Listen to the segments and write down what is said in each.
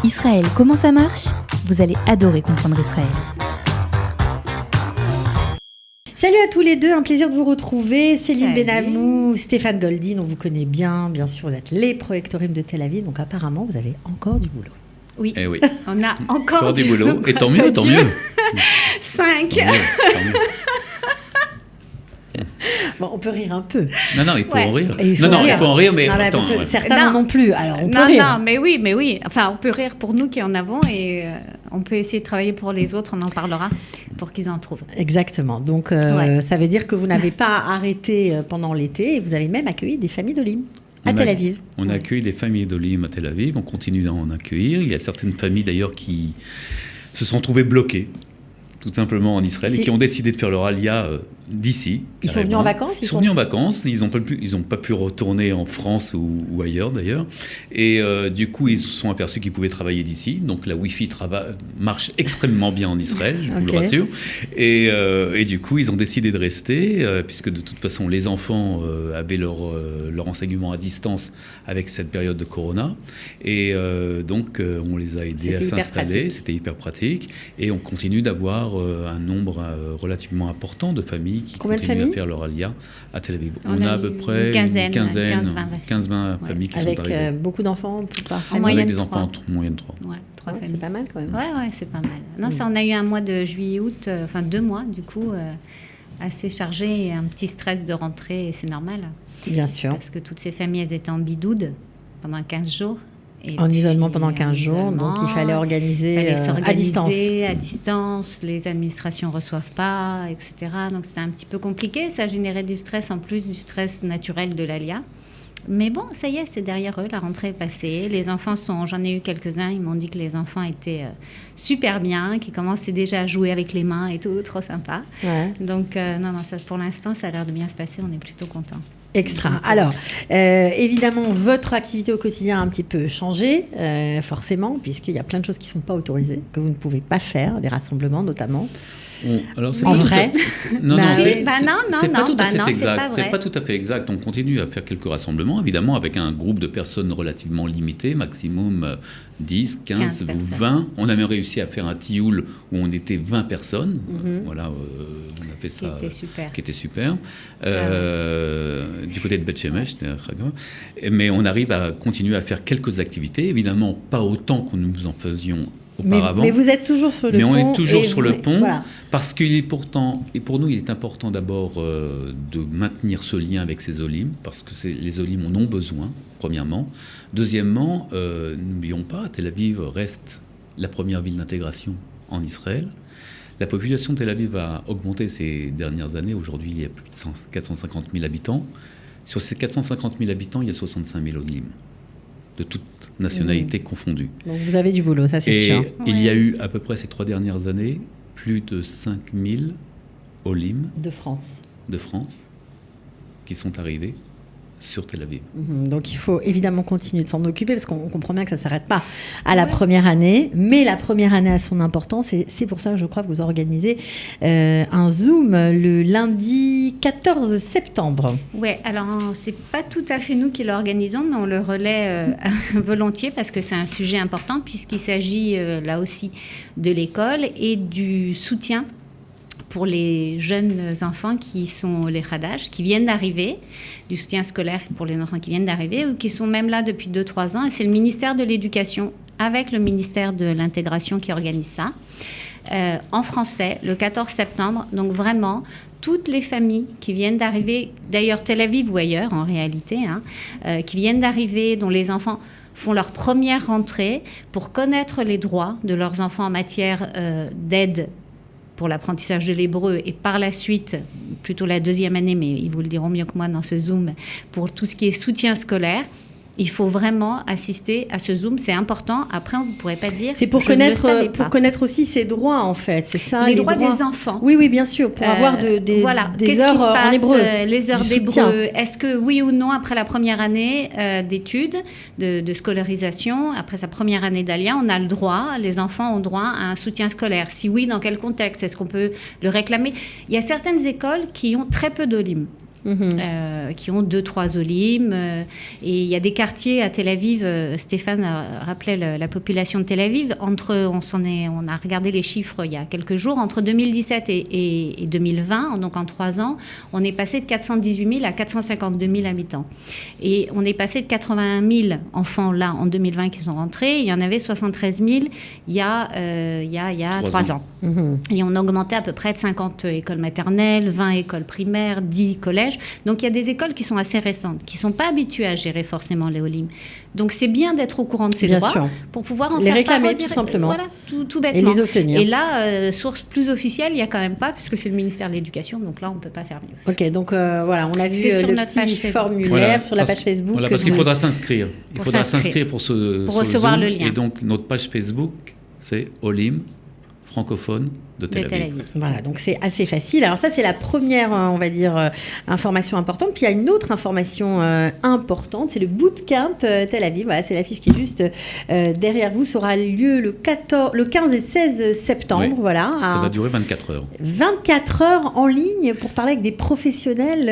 Israël, comment ça marche ? Vous allez adorer comprendre Israël. Salut à tous les deux, un plaisir de vous retrouver. Céline Benamou, Stéphane Goldin, on vous connaît bien sûr, vous êtes les proectorimes de Tel Aviv, donc apparemment vous avez encore du boulot. Oui, oui. On a encore du boulot. Et tant mieux. 5. Bon, on peut rire un peu. Non, il faut en rire. Il faut en rire, mais attends. Certains non plus, alors on peut rire. Non, mais oui. Enfin, on peut rire pour nous qui en avons et on peut essayer de travailler pour les autres, on en parlera pour qu'ils en trouvent. Exactement. Donc, ça veut dire que vous n'avez pas arrêté pendant l'été et vous avez même accueilli des familles d'Olim à Tel Aviv. On a accueilli des familles d'Olim à Tel Aviv, on continue d'en accueillir. Il y a certaines familles d'ailleurs qui se sont trouvées bloquées, tout simplement en Israël, et qui ont décidé de faire leur alia d'ici. Ils sont venus en vacances Ils sont venus en vacances, ils n'ont pas pu retourner en France ou ailleurs d'ailleurs. Et du coup, ils se sont aperçus qu'ils pouvaient travailler d'ici. Donc la Wi-Fi marche extrêmement bien en Israël, je vous le rassure. Et du coup, ils ont décidé de rester, puisque de toute façon, les enfants avaient leur enseignement à distance avec cette période de Corona. Et donc, on les a aidés à s'installer. C'était hyper pratique. Et on continue d'avoir un nombre relativement important de familles qui continuent à faire leur alia à Tel Aviv. On a à peu près une quinzaine, 15-20 familles qui sont arrivées. Avec beaucoup d'enfants par famille. Avec des enfants, en moyenne 3. Ouais, 3 familles. C'est pas mal quand même. Ouais, c'est pas mal. Non, ça, on a eu un mois de juillet-août, 2 mois du coup, assez chargé et un petit stress de rentrée, et c'est normal. Bien sûr. Parce que toutes ces familles, elles étaient en bidoude pendant 15 jours. Isolement pendant 15 jours, donc il fallait organiser à distance. À distance, les administrations ne reçoivent pas, etc. Donc c'était un petit peu compliqué, ça générait du stress en plus du stress naturel de l'ALIA. Mais bon, ça y est, c'est derrière eux, la rentrée est passée. Les enfants j'en ai eu quelques-uns, ils m'ont dit que les enfants étaient super bien, qu'ils commençaient déjà à jouer avec les mains et tout, trop sympa. Ouais. Donc ça, pour l'instant, ça a l'air de bien se passer, on est plutôt contents. Extra. Alors, évidemment, votre activité au quotidien a un petit peu changé, forcément, puisqu'il y a plein de choses qui ne sont pas autorisées, que vous ne pouvez pas faire, des rassemblements notamment. Alors, c'est en vrai Non, c'est pas tout à fait exact. On continue à faire quelques rassemblements, évidemment, avec un groupe de personnes relativement limité, maximum 10, 15 ou 20. On a même réussi à faire un tioul où on était 20 personnes. Voilà, on a fait ça. Qui était super. Du côté de Beth Shemesh, mais on arrive à continuer à faire quelques activités. Évidemment, pas autant que nous en faisions auparavant. Mais vous êtes toujours sur le pont. Mais on est toujours sur le pont, voilà. Parce qu'il est pourtant, et pour nous, il est important d'abord de maintenir ce lien avec ces Olim, parce que les Olim en ont besoin, premièrement. Deuxièmement, n'oublions pas, Tel Aviv reste la première ville d'intégration en Israël. La population de Tel Aviv a augmenté ces dernières années. Aujourd'hui, il y a plus de 450 000 habitants. Sur ces 450 000 habitants, il y a 65 000 Olim, de toutes nationalités confondues. Donc vous avez du boulot, ça c'est sûr. Et il y a eu à peu près ces 3 dernières années plus de 5 000 Olim de France qui sont arrivés sur Tel Aviv. Donc il faut évidemment continuer de s'en occuper parce qu'on comprend bien que ça ne s'arrête pas à la première année, mais la première année a son importance et c'est pour ça que je crois que vous organisez un Zoom le lundi 14 septembre. Oui, alors c'est pas tout à fait nous qui l'organisons, mais on le relaie volontiers parce que c'est un sujet important puisqu'il s'agit là aussi de l'école et du soutien pour les jeunes enfants qui sont les Hadash, qui viennent d'arriver, du soutien scolaire pour les enfants qui viennent d'arriver ou qui sont même là depuis 2-3 ans. Et c'est le ministère de l'Éducation avec le ministère de l'Intégration qui organise ça, en français, le 14 septembre. Donc vraiment, toutes les familles qui viennent d'arriver, d'ailleurs Tel Aviv ou ailleurs en réalité, qui viennent d'arriver, dont les enfants font leur première rentrée pour connaître les droits de leurs enfants en matière d'aide pour l'apprentissage de l'hébreu et par la suite, plutôt la 2e année, mais ils vous le diront mieux que moi dans ce Zoom, pour tout ce qui est soutien scolaire. Il faut vraiment assister à ce Zoom, c'est important. Après, vous ne pourrez pas dire. C'est pour connaître aussi ses droits, en fait. C'est ça. Les droits des enfants. Oui, bien sûr, pour avoir des voilà. Des Qu'est-ce heures qui se passe, en hébreu. Les heures d'hébreu. Est-ce que oui ou non, après la première année d'études, de scolarisation, après sa première année d'Alia, on a le droit, les enfants ont droit à un soutien scolaire. Si oui, dans quel contexte? Est-ce qu'on peut le réclamer? Il y a certaines écoles qui ont très peu d'Olim. qui ont 2-3 Olim. Et il y a des quartiers à Tel Aviv. Stéphane rappelait la population de Tel Aviv. On a regardé les chiffres il y a quelques jours. Entre 2017 et 2020, donc en 3 ans, on est passé de 418 000 à 452 000 habitants. Et on est passé de 81 000 enfants là en 2020 qui sont rentrés. Il y en avait 73 000 il y a 3 ans. Et on a augmenté à peu près de 50 écoles maternelles, 20 écoles primaires, 10 collèges. Donc il y a des écoles qui sont assez récentes, qui ne sont pas habituées à gérer forcément les Olim. Donc c'est bien d'être au courant de ces droits pour pouvoir en les faire réclamer tout simplement. Voilà, tout bêtement. Et les obtenir. Et là, source plus officielle, il n'y a quand même pas, puisque c'est le ministère de l'Éducation. Donc là, on ne peut pas faire mieux. Ok, donc voilà, on a vu le petit formulaire sur la page Facebook. Voilà, parce qu'il faudra s'inscrire. Il faudra s'inscrire pour recevoir le lien. Et donc notre page Facebook, c'est Olim francophone de Tel Aviv. Voilà, donc c'est assez facile. Alors ça, c'est la première, on va dire, information importante. Puis il y a une autre information importante, c'est le bootcamp Tel Aviv. Voilà, c'est l'affiche qui est juste derrière vous. Ça aura lieu le 15 et 16 septembre. Oui, voilà. Ça va durer 24 heures. 24 heures en ligne pour parler avec des professionnels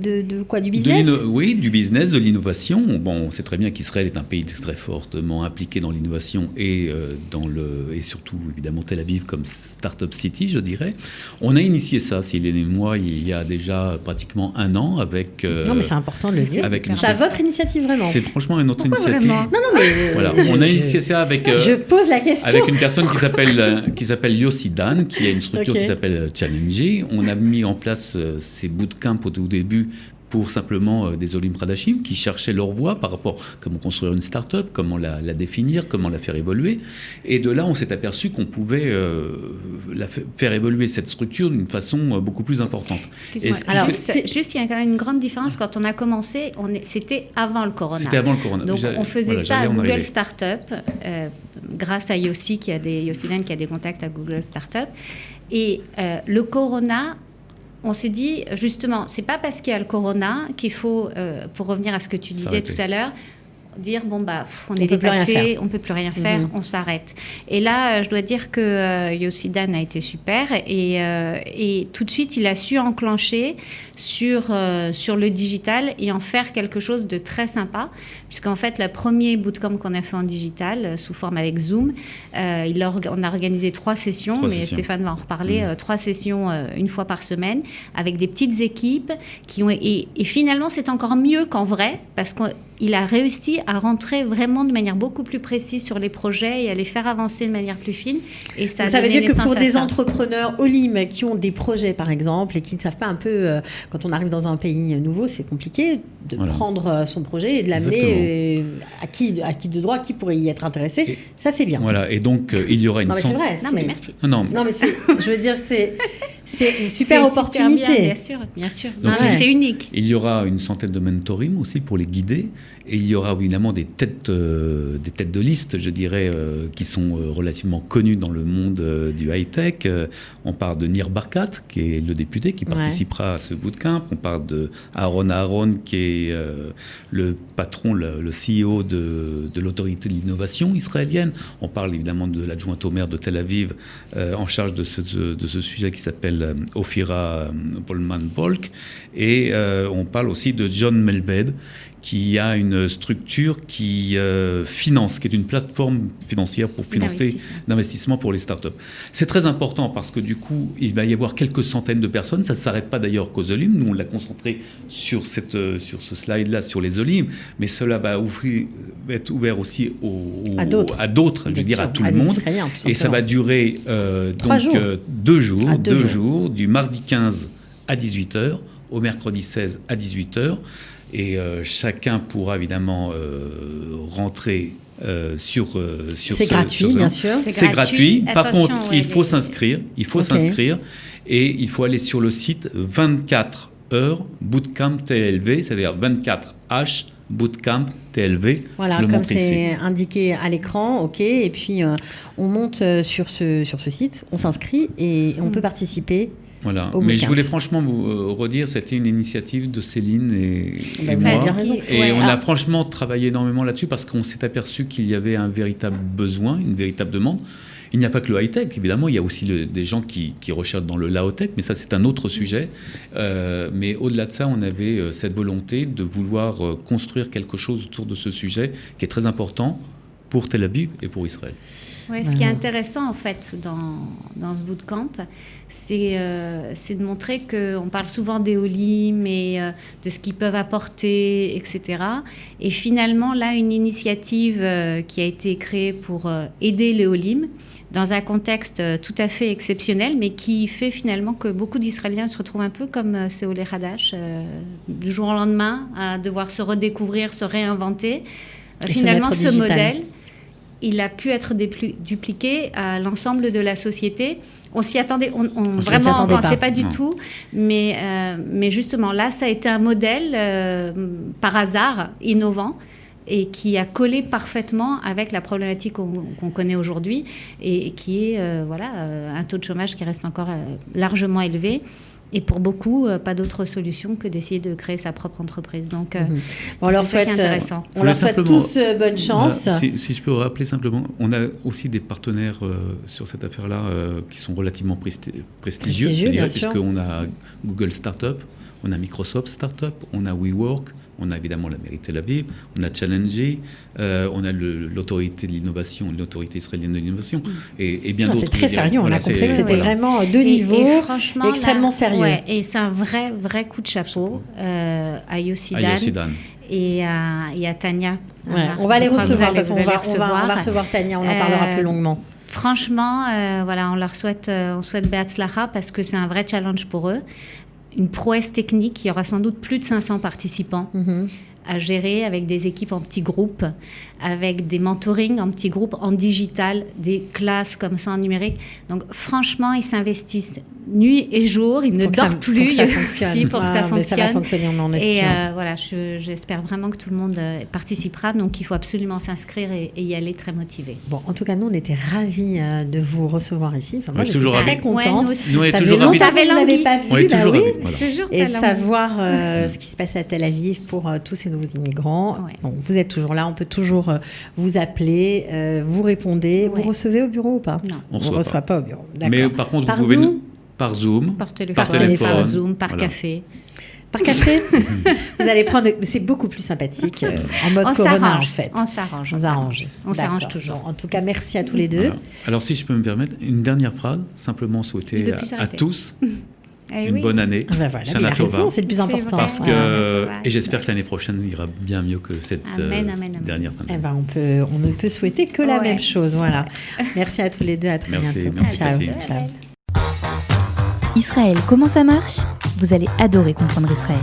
de quoi, du business? Oui, du business, de l'innovation. Bon, on sait très bien qu'Israël est un pays très fortement impliqué dans l'innovation et surtout, évidemment, Tel Aviv comme Startup City, je dirais. On a initié ça, Céline et moi, il y a déjà pratiquement 1 an avec... non, mais c'est important de le dire. C'est votre initiative, vraiment. C'est franchement notre Pourquoi initiative. Vraiment non, mais... Voilà, on a initié ça avec... je pose la question. Avec une personne qui s'appelle Yossi Dan, qui a une structure qui s'appelle Challengy. On a mis en place ces bootcamps au tout début pour simplement des Olim Pradashim qui cherchaient leur voie par rapport à comment construire une start-up, comment la définir, comment la faire évoluer. Et de là, on s'est aperçu qu'on pouvait faire évoluer cette structure d'une façon beaucoup plus importante. Excuse-moi. Alors, juste, il y a quand même une grande différence. Quand on a commencé, c'était avant le corona. C'était avant le corona. Donc, on faisait ça à Google Startup, grâce à Yossi, Yossi Dan qui a des contacts à Google Startup. Et le corona... On s'est dit, justement, c'est pas parce qu'il y a le corona qu'il faut, pour revenir à ce que tu disais tout à l'heure, dire bon bah on est dépassé, on peut plus rien faire, on s'arrête. Et là, je dois dire que Yossi Dan a été super et tout de suite il a su enclencher sur le digital et en faire quelque chose de très sympa, puisqu'en fait le premier bootcamp qu'on a fait en digital sous forme avec Zoom, on a organisé 3 sessions, mais Stéphane va en reparler, 3 sessions une fois par semaine avec des petites équipes et finalement c'est encore mieux qu'en vrai, parce qu'il a réussi à rentrer vraiment de manière beaucoup plus précise sur les projets et à les faire avancer de manière plus fine. Et ça veut dire que pour des entrepreneurs Olim qui ont des projets, par exemple, et qui ne savent pas un peu, quand on arrive dans un pays nouveau, c'est compliqué de prendre son projet et de l'amener à qui de droit, qui pourrait y être intéressé. Ça, c'est bien. Voilà, et donc il y aura une... Non, mais c'est vrai. Non, mais merci. Non, mais je veux dire, c'est une super opportunité. Super bien sûr. Donc, c'est unique. Il y aura une centaine de mentoring aussi pour les guider. Et il y aura évidemment des têtes de liste, je dirais, qui sont relativement connues dans le monde du high-tech. On parle de Nir Barkat, qui est le député qui participera à ce bootcamp. On parle de Aaron, qui est le patron, le CEO de l'autorité de l'innovation israélienne. On parle évidemment de l'adjointe au maire de Tel Aviv en charge de ce sujet qui s'appelle Ophira Polman-Volk. Et on parle aussi de John Melbed, qui a une structure qui finance, qui est une plateforme financière pour financer d'investissement pour les startups. C'est très important parce que du coup, il va y avoir quelques centaines de personnes. Ça ne s'arrête pas d'ailleurs qu'aux Olim. Nous, on l'a concentré sur ce slide-là, sur les Olim, mais cela va être ouvert aussi à d'autres, je veux dire à tout le monde. Et ça va durer 2 jours, du mardi 15 à 18h, au mercredi 16 à 18h. Et chacun pourra évidemment rentrer sur c'est gratuit, bien sûr. C'est gratuit. Par contre, il faut s'inscrire. Et il faut aller sur le site 24 heures Bootcamp TLV, c'est-à-dire 24 H Bootcamp TLV. Voilà, comme c'est indiqué à l'écran, ok. Et puis on monte sur ce site, on s'inscrit et on peut participer Voilà. au Mais bouquin. je voulais franchement vous redire, c'était une initiative de Céline et Vous moi. avez bien raison. Et Ouais. on a franchement travaillé énormément là-dessus parce qu'on s'est aperçu qu'il y avait un véritable besoin, une véritable demande. Il n'y a pas que le high-tech, évidemment, il y a aussi des gens qui recherchent dans le low-tech, mais ça c'est un autre sujet. Mais au-delà de ça, on avait cette volonté de vouloir construire quelque chose autour de ce sujet qui est très important pour Tel Aviv et pour Israël. Ouais, ce qui est intéressant en fait dans ce bootcamp, c'est de montrer qu'on parle souvent des Olim et de ce qu'ils peuvent apporter, etc. Et finalement, là, une initiative qui a été créée pour aider les Olim dans un contexte tout à fait exceptionnel, mais qui fait finalement que beaucoup d'Israéliens se retrouvent un peu comme ces Olé Hadash, du jour au lendemain, à devoir se redécouvrir, se réinventer. Et Finalement, se mettre au ce digital. modèle, il a pu être dupliqué à l'ensemble de la société. On s'y attendait, on s'y vraiment, on attendait pensait pas. pas du Non. tout. Mais justement, là, ça a été un modèle par hasard, innovant, et qui a collé parfaitement avec la problématique qu'on connaît aujourd'hui, et qui est un taux de chômage qui reste encore largement élevé. Et pour beaucoup, pas d'autre solution que d'essayer de créer sa propre entreprise. Donc, On leur c'est ça qui est souhaite, intéressant. on leur souhaite Simplement, tous bonne chance. Si je peux rappeler simplement, on a aussi des partenaires sur cette affaire-là qui sont relativement prestigieux, Prestigieux, je dirais, bien sûr. puisqu'on a Google Startup, on a Microsoft Startup, on a WeWork, on a évidemment la mairie de Tel Aviv, on a Challenger, on a l'autorité de l'innovation, l'autorité israélienne de l'innovation, et bien d'autres. C'est très sérieux, on Voilà, a compris c'est- que c'était voilà. vraiment deux Et niveaux, franchement, extrêmement là, sérieux. ouais, et c'est un vrai coup de chapeau à Yossi Ah, Dan Yossi Dan. et à Tania. Ouais, on va les Je crois que recevoir, vous de toute façon, allez on va recevoir. recevoir Tania, on en parlera plus longuement. Franchement, on leur souhaite, on souhaite Be'atzlacha parce que c'est un vrai challenge pour eux. Une prouesse technique, il y aura sans doute plus de 500 participants à gérer avec des équipes en petits groupes, avec des mentorings en petits groupes, en digital, des classes comme ça en numérique. Donc franchement, ils s'investissent nuit et jour, ils ne Pour que ça- dorment plus pour que ça ici fonctionne. pour que Ah, ça mais fonctionne. ça va fonctionner, on en est Et sûr. voilà, j'espère vraiment que tout le monde participera. Donc il faut absolument s'inscrire et y aller très motivé. Bon, en tout cas, nous, on était ravis de vous recevoir ici. Enfin, moi, On est j'étais toujours très ravis. Ouais, contente. nous aussi. Nous, on est Ça toujours faisait ravis. longtemps qu'on ne T'avais l'avait pas vu. On est bah toujours oui. ravis, voilà. Je te jure, Et t'as de la- savoir ce qui se passe à Tel Aviv pour tous ces nouveaux immigrants. Ouais. Donc, vous êtes toujours là, on peut toujours vous appeler, vous répondez. Ouais. Vous recevez au bureau ou pas? Non. On ne reçoit reçoit pas au bureau. D'accord. Mais par contre, Par vous pouvez Zoom nous- par Zoom, Par téléphone, Par téléphone. par Zoom, par Voilà. café. Par café, vous allez prendre. C'est beaucoup plus sympathique en mode On Corona en s'arrange, fait. on s'arrange, On on s'arrange. On s'arrange D'accord. toujours. Bon, en tout cas, merci à tous les deux. Voilà. Alors, si je peux me permettre, une dernière phrase, simplement Il souhaiter veut plus à s'arrêter. tous Eh une oui. bonne année. Ah ben voilà, mais il Shana a raison, Tova. c'est le plus C'est important. vrai. Parce Shana que, Tova. et j'espère que l'année prochaine ira bien mieux que cette Amen, amen, amen. dernière fin Eh d'année. ben, on ne peut souhaiter que la Ouais. même chose. Voilà. Merci à tous les deux. À très Merci, bientôt. merci, Ciao. Cathy. Ciao. Israël, comment ça marche? Vous allez adorer comprendre Israël.